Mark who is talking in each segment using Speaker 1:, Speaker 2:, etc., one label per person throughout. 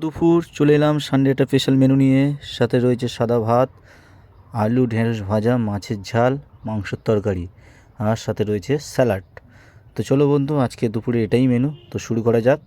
Speaker 1: দুপুর চলে এলাম সানডে একটা স্পেশাল মেনু নিয়ে। সাথে রয়েছে সাদা ভাত, আলু ঢেঁড়স ভাজা, মাছের ঝাল, মাংসের তরকারি, আর সাথে রয়েছে স্যালাড। তো চলো বন্ধু, আজকে দুপুরে এটাই মেনু, তো শুরু করা যাক।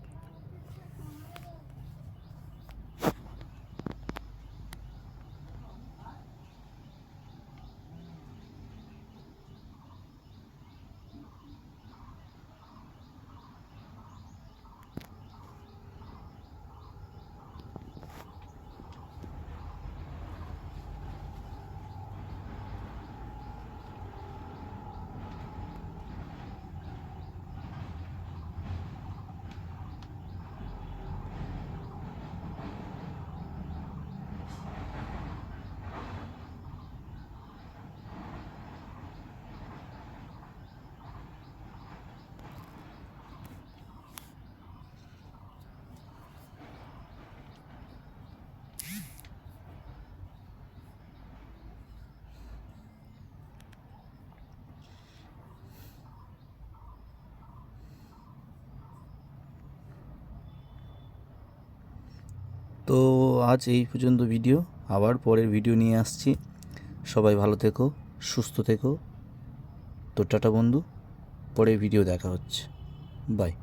Speaker 1: তো আজ এই পর্যন্ত ভিডিও, আবার পরের ভিডিও নিয়ে আসছি। সবাই ভালো থেকো, সুস্থ থেকো। তো টাটা বন্ধু, পরের ভিডিও দেখা হচ্ছে। বাই।